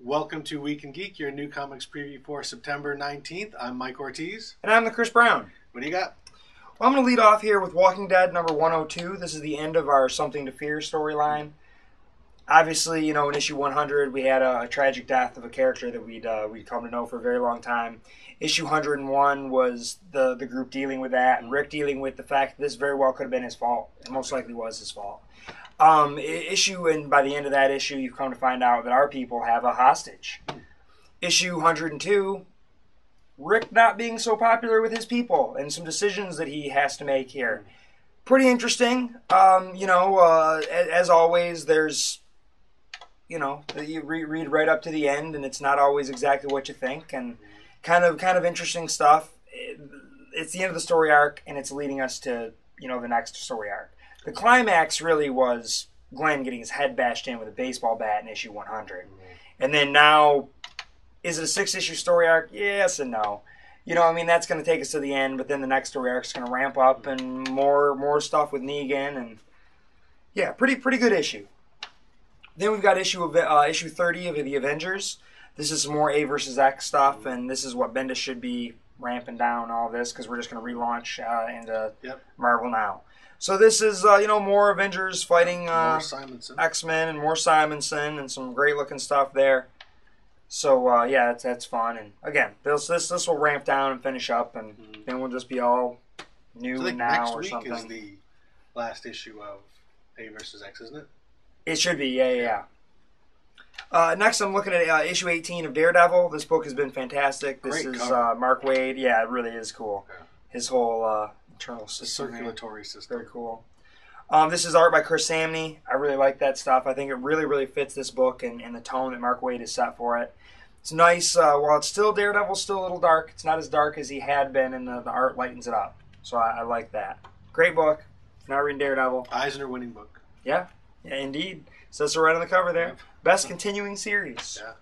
Welcome to Week and Geek, your new comics preview for September 19th. I'm Mike Ortiz. And I'm the Chris Brown. What do you got? Well, I'm going to lead off here with Walking Dead number 102. This is the end of our Something to Fear storyline. Obviously, you know, in issue 100, we had a tragic death of a character that we'd come to know for a very long time. Issue 101 was the group dealing with that, and Rick dealing with the fact that this very well could have been his fault. It most likely was his fault. And by the end of that issue, you've come to find out that our people have a hostage. Issue 102, Rick not being so popular with his people and some decisions that he has to make here. Pretty interesting. As always, there's, you read right up to the end, and it's not always exactly what you think, and kind of interesting stuff. It's the end of the story arc, and it's leading us to, the next story arc. The climax really was Glenn getting his head bashed in with a baseball bat in issue 100. And then now, is it a 6-issue story arc? Yes and no. That's going to take us to the end, but then the next story arc is going to ramp up and more stuff with Negan. And yeah, pretty good issue. Then we've got issue 30 of the Avengers. This is some more A versus X stuff, and this is what Bendis should be ramping down all this, because we're just going to relaunch into Marvel now. So this is, more Avengers fighting X-Men and more Simonson and some great-looking stuff there. So, that's fun. And, again, this will ramp down and finish up, and then we'll just be all new now or something. Next week is the last issue of A versus X, isn't it? It should be, yeah. Next, I'm looking at issue 18 of Daredevil. This book has been fantastic. This is Mark Waid. Yeah, it really is cool. Yeah. His whole internal system. Circulatory system. Very cool. This is art by Chris Samney. I really like that stuff. I think it really, really fits this book and the tone that Mark Waid has set for it. It's nice. While it's still Daredevil's still a little dark, it's not as dark as he had been, and the art lightens it up. So I like that. Great book. If you're not reading Daredevil. Eisner winning book. Yeah, indeed. Says so right on the cover there. Best continuing series. Yeah.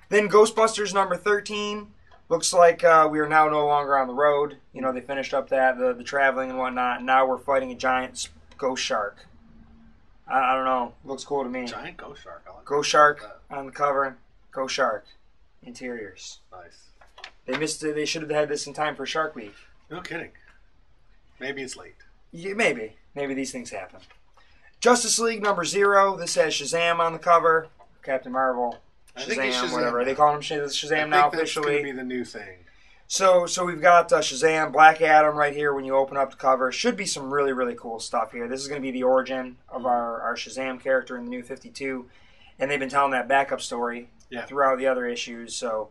Then Ghostbusters number 13. Looks like we are now no longer on the road. They finished up the traveling and whatnot. Now we're fighting a giant ghost shark. I don't know. Looks cool to me. Giant ghost shark. I like ghost shark on the cover. Ghost shark. Interiors. Nice. They missed it. They should have had this in time for Shark Week. No kidding. Maybe it's late. Yeah, maybe. Maybe these things happen. Justice League number 0. This has Shazam on the cover. Captain Marvel. Shazam, whatever. Are they calling him Shazam now officially? That's going to be the new thing. So we've got Shazam, Black Adam right here when you open up the cover. Should be some really, really cool stuff here. This is going to be the origin of our Shazam character in the New 52. And they've been telling that backup story throughout the other issues. So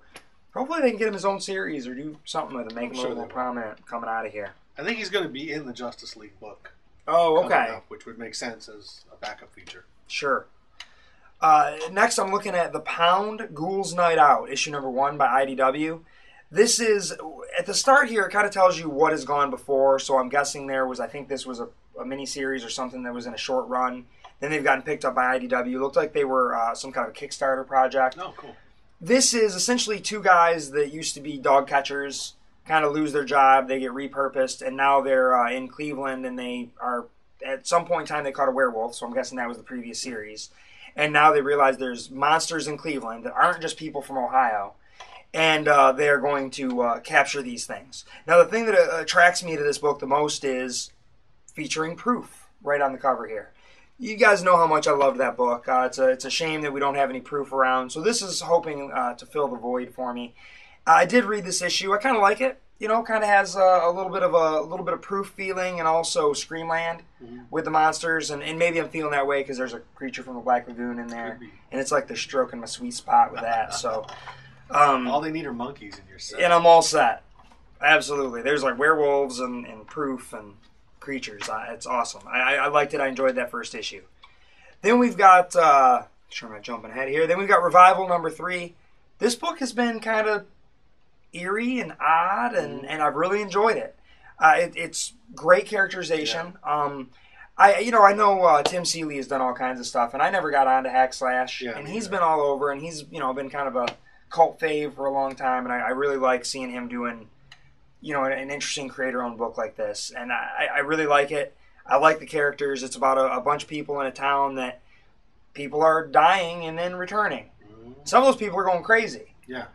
hopefully they can get him his own series or do something with him, make him a little more prominent coming out of here. I think he's going to be in the Justice League book. Oh, okay. Up, which would make sense as a backup feature. Sure. Next, I'm looking at The Pound, Ghouls Night Out, issue number 1 by IDW. This is, at the start here, it kind of tells you what has gone before, so I'm guessing this was a mini-series or something that was in a short run. Then they've gotten picked up by IDW. It looked like they were some kind of a Kickstarter project. Oh, cool. This is essentially 2 guys that used to be dog catchers, kind of lose their job, they get repurposed, and now they're in Cleveland, and they are, at some point in time, they caught a werewolf, so I'm guessing that was the previous series. And now they realize there's monsters in Cleveland that aren't just people from Ohio, and they're going to capture these things. Now, the thing that attracts me to this book the most is featuring proof right on the cover here. You guys know how much I loved that book. It's a shame that we don't have any proof around, so this is hoping to fill the void for me. I did read this issue. I kind of like it. Kind of has a little bit of proof feeling, and also Screamland with the monsters, and maybe I'm feeling that way because there's a creature from the Black Lagoon in there, and it's like they're stroking my sweet spot with that. So all they need are monkeys in your set, and I'm all set. Absolutely, there's like werewolves and proof and creatures. It's awesome. I liked it. I enjoyed that first issue. Then we've got sure I'm not jumping ahead here. Then we've got Revival number 3. This book has been kind of eerie and odd, and I've really enjoyed it. It's great characterization. Yeah. I know Tim Seeley has done all kinds of stuff, and I never got onto Hackslash, and he's been all over, and he's been kind of a cult fave for a long time, and I really like seeing him doing an interesting creator-owned book like this, and I really like it. I like the characters. It's about a bunch of people in a town that people are dying and then returning. some of those people are going crazy. Yeah.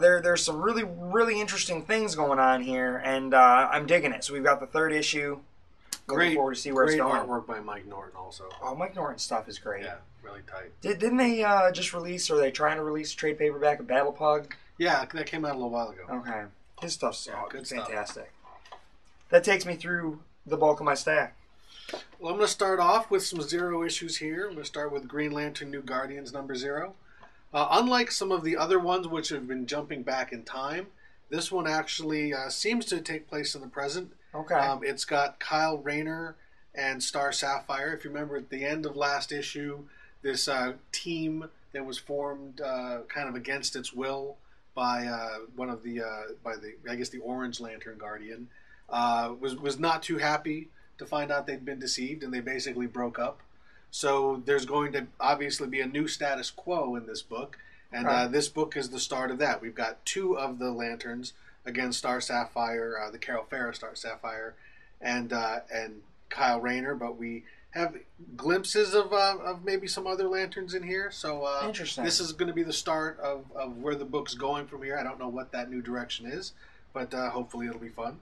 There's some really, really interesting things going on here, and I'm digging it. So we've got the third issue. Looking forward to see where it's going. Great artwork by Mike Norton also. Oh, Mike Norton's stuff is great. Yeah, really tight. Didn't they just release, or are they trying to release a trade paperback of Battle Pug? Yeah, that came out a little while ago. Okay. His stuff's good fantastic. Stuff. That takes me through the bulk of my stack. Well, I'm going to start off with some zero issues here. I'm going to start with Green Lantern New Guardians number 0. Unlike some of the other ones which have been jumping back in time, this one actually seems to take place in the present. Okay. It's got Kyle Rayner and Star Sapphire. If you remember at the end of last issue, this team that was formed kind of against its will by the Orange Lantern Guardian was not too happy to find out they'd been deceived, and they basically broke up. So there's going to obviously be a new status quo in this book, and this book is the start of that. We've got 2 of the Lanterns against Star Sapphire, the Carol Farah Star Sapphire, and Kyle Rayner, but we have glimpses of maybe some other Lanterns in here. So interesting. This is going to be the start of where the book's going from here. I don't know what that new direction is, but hopefully it'll be fun.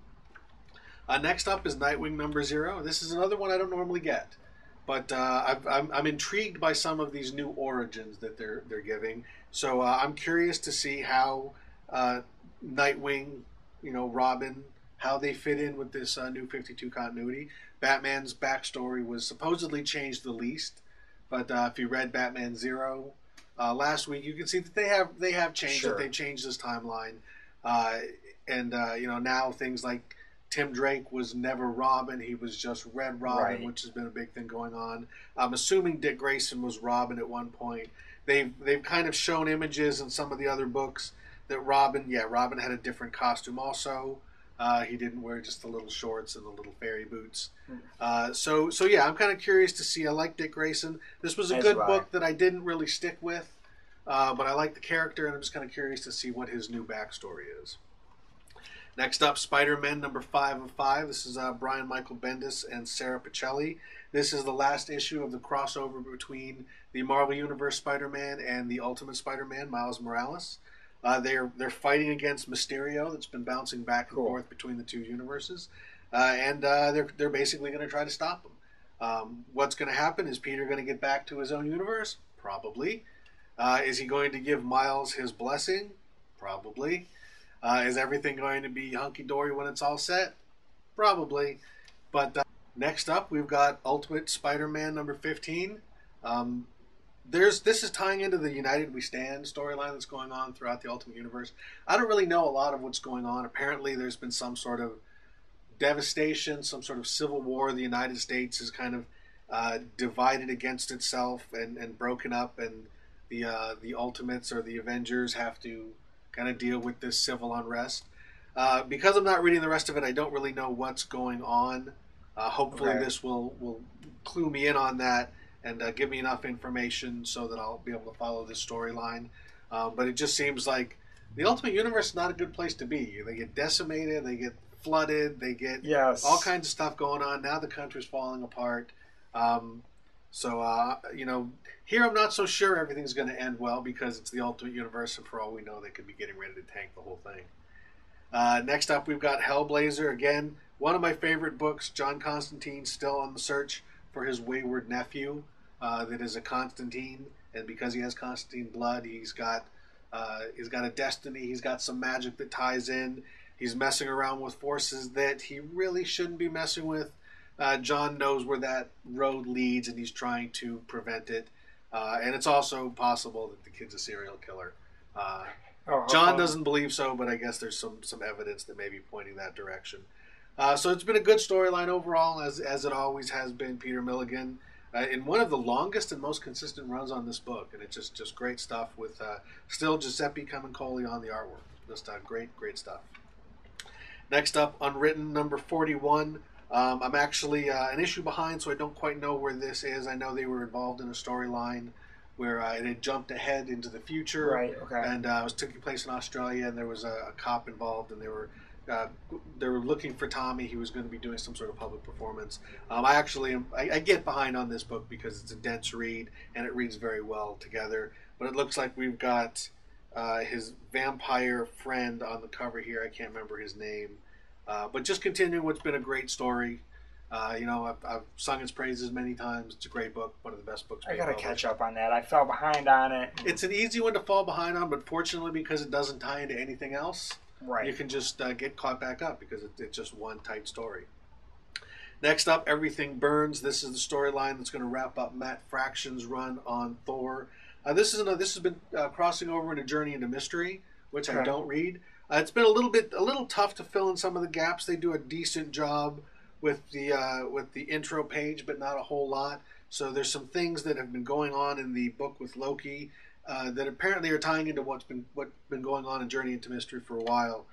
Next up is Nightwing number 0. This is another one I don't normally get, but I'm intrigued by some of these new origins that they're giving. So I'm curious to see how Nightwing, Robin, how they fit in with this new 52 continuity. Batman's backstory was supposedly changed the least, but if you read Batman 0 last week, you can see that they have changed it. They've changed this timeline, and now things like Tim Drake was never Robin; he was just Red Robin, which has been a big thing going on. I'm assuming Dick Grayson was Robin at one point. They've kind of shown images in some of the other books that Robin had a different costume also. He didn't wear just the little shorts and the little fairy boots. So I'm kind of curious to see. I like Dick Grayson. This was a good book that I didn't really stick with, but I like the character, and I'm just kind of curious to see what his new backstory is. Next up, Spider-Man number 5 of 5. This is Brian Michael Bendis and Sarah Pichelli. This is the last issue of the crossover between the Marvel Universe Spider-Man and the Ultimate Spider-Man, Miles Morales. They're fighting against Mysterio that's been bouncing back and forth between the 2 universes, and they're basically going to try to stop him. What's going to happen? Is Peter going to get back to his own universe? Probably. Is he going to give Miles his blessing? Probably. Is everything going to be hunky-dory when it's all set? Probably. But next up, we've got Ultimate Spider-Man number 15. This is tying into the United We Stand storyline that's going on throughout the Ultimate Universe. I don't really know a lot of what's going on. Apparently, there's been some sort of devastation, some sort of civil war. The United States is kind of divided against itself and broken up, and the Ultimates or the Avengers have to kind of deal with this civil unrest. Because I'm not reading the rest of it, I don't really know what's going on. Hopefully this will clue me in on that and give me enough information so that I'll be able to follow this storyline. But it just seems like the Ultimate Universe is not a good place to be. They get decimated, they get flooded, they get all kinds of stuff going on. Now the country's falling apart. Here I'm not so sure everything's going to end well because it's the Ultimate Universe, and for all we know, they could be getting ready to tank the whole thing. Next up, we've got Hellblazer. Again, one of my favorite books. John Constantine's still on the search for his wayward nephew that is a Constantine, and because he has Constantine blood, he's got a destiny. He's got some magic that ties in. He's messing around with forces that he really shouldn't be messing with. John knows where that road leads, and he's trying to prevent it. And it's also possible that the kid's a serial killer. John doesn't believe so, but I guess there's some evidence that may be pointing that direction. So it's been a good storyline overall, as it always has been. Peter Milligan in one of the longest and most consistent runs on this book, and it's just great stuff with still Giuseppe Camuncoli on the artwork. Just great stuff. Next up, Unwritten number 41. I'm actually an issue behind, so I don't quite know where this is. I know they were involved in a storyline where it had jumped ahead into the future, and it was taking place in Australia, and there was a cop involved, and they were looking for Tommy. He was going to be doing some sort of public performance. I get behind on this book because it's a dense read, and it reads very well together. but it looks like we've got his vampire friend on the cover here. I can't remember his name. But just continuing what's been a great story. I've sung its praises many times. It's a great book, one of the best books. I gotta catch up on that. I fell behind on it. It's an easy one to fall behind on, but fortunately, because it doesn't tie into anything else, right, you can just get caught back up because it's just one tight story. Next up, Everything Burns. This is the storyline that's going to wrap up Matt Fraction's run on Thor. This has been crossing over into Journey into Mystery, which I don't read. It's been a little tough to fill in some of the gaps. They do a decent job with the intro page, but not a whole lot. So there's some things that have been going on in the book with Loki that apparently are tying into what's been going on in Journey into Mystery for a while.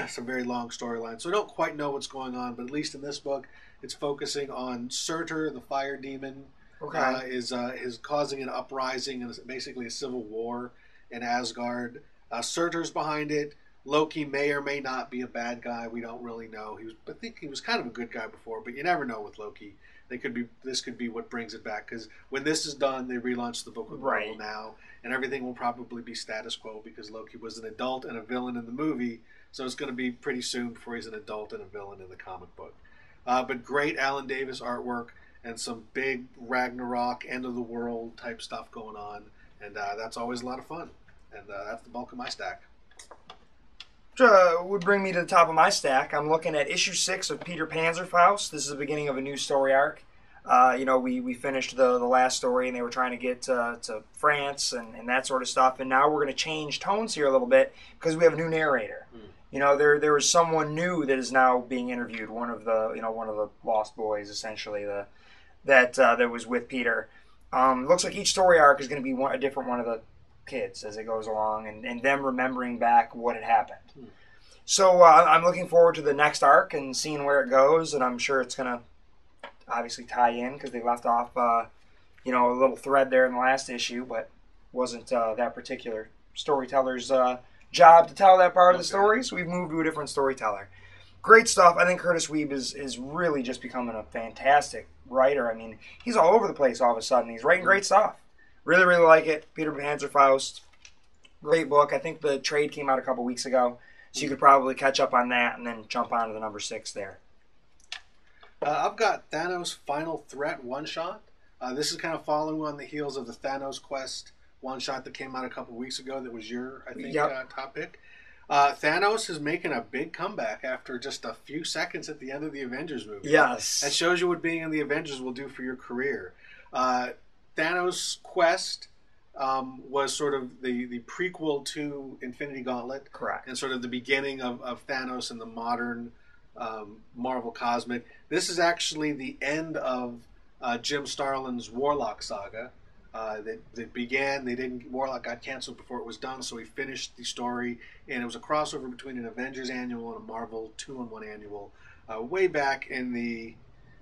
Some very long storylines. So I don't quite know what's going on, but at least in this book, it's focusing on Surtur, the fire demon, is causing an uprising and basically a civil war in Asgard. Surtur's behind it. Loki may or may not be a bad guy. We don't really know. I think he was kind of a good guy before, but you never know with Loki. This could be what brings it back, because when this is done, they relaunch the book with Marvel now, and everything will probably be status quo because Loki was an adult and a villain in the movie, so it's going to be pretty soon before he's an adult and a villain in the comic book. But great Alan Davis artwork and some big Ragnarok, end of the world type stuff going on, and that's always a lot of fun. And that's the bulk of my stack. Would bring me to the top of my stack. I'm looking at issue 6 of Peter Panzerfaust. This is the beginning of a new story arc. We finished the last story, and they were trying to get to France and that sort of stuff. And now we're going to change tones here a little bit because we have a new narrator. There was someone new that is now being interviewed. One of the Lost Boys, essentially, that was with Peter. Looks like each story arc is going to be a different one of the kids as it goes along, and them remembering back what had happened. So I'm looking forward to the next arc and seeing where it goes, and I'm sure it's going to obviously tie in because they left off a little thread there in the last issue, but wasn't that particular storyteller's job to tell that part of the story, so we've moved to a different storyteller. Great stuff. I think Curtis Weeb is really just becoming a fantastic writer. I mean, he's all over the place all of a sudden. He's writing great stuff. Really, really like it. Peter Panzerfaust, great book. I think the trade came out a couple weeks ago, so you could probably catch up on that and then jump on to the number 6 there. I've got Thanos Final Threat one-shot. This is kind of following on the heels of the Thanos Quest one-shot that came out a couple weeks ago that was your, I think, top pick. Thanos is making a big comeback after just a few seconds at the end of the Avengers movie. Yes. That shows you what being in the Avengers will do for your career. Thanos Quest was sort of the prequel to Infinity Gauntlet. Correct. And sort of the beginning of Thanos in the modern Marvel Cosmic. This is actually the end of Jim Starlin's Warlock saga. That began, Warlock got canceled before it was done, so he finished the story, and it was a crossover between an Avengers annual and a Marvel 2-in-1 annual, way back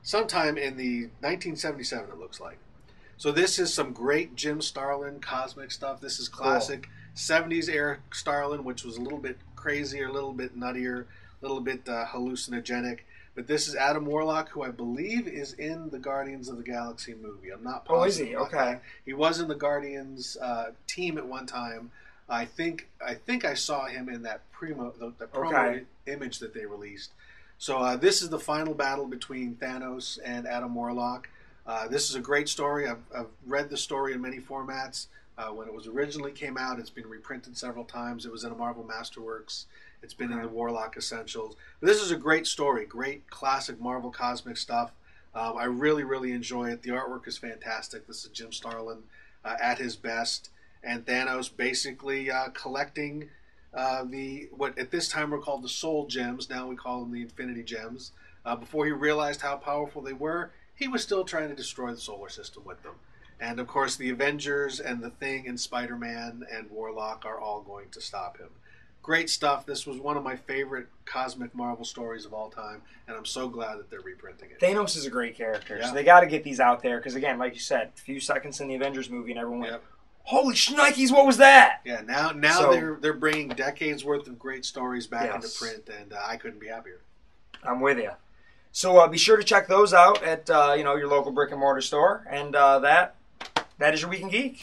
sometime in the 1977, it looks like. So this is some great Jim Starlin cosmic stuff. This is classic 70s era Starlin, which was a little bit crazier, a little bit nuttier, a little bit hallucinogenic. But this is Adam Warlock, who I believe is in the Guardians of the Galaxy movie. I'm not positive. Oh, is he? Okay. He was in the Guardians team at one time. I think I saw him in that promo image that they released. So this is the final battle between Thanos and Adam Warlock. This is a great story. I've read the story in many formats. When it was originally came out, it's been reprinted several times. It was in a Marvel Masterworks. It's been in the Warlock Essentials. But this is a great story, great classic Marvel cosmic stuff. I really, really enjoy it. The artwork is fantastic. This is Jim Starlin at his best. And Thanos basically collecting what at this time were called the Soul Gems. Now we call them the Infinity Gems. Before he realized how powerful they were, he was still trying to destroy the solar system with them. And, of course, the Avengers and the Thing and Spider-Man and Warlock are all going to stop him. Great stuff. This was one of my favorite cosmic Marvel stories of all time, and I'm so glad that they're reprinting it. Thanos is a great character, so they got to get these out there, because, again, like you said, a few seconds in the Avengers movie and everyone went, holy shnikes, what was that? Yeah, now they're bringing decades worth of great stories back into print, and I couldn't be happier. I'm with you. So be sure to check those out at your local brick and mortar store, and that is your Week in Geek.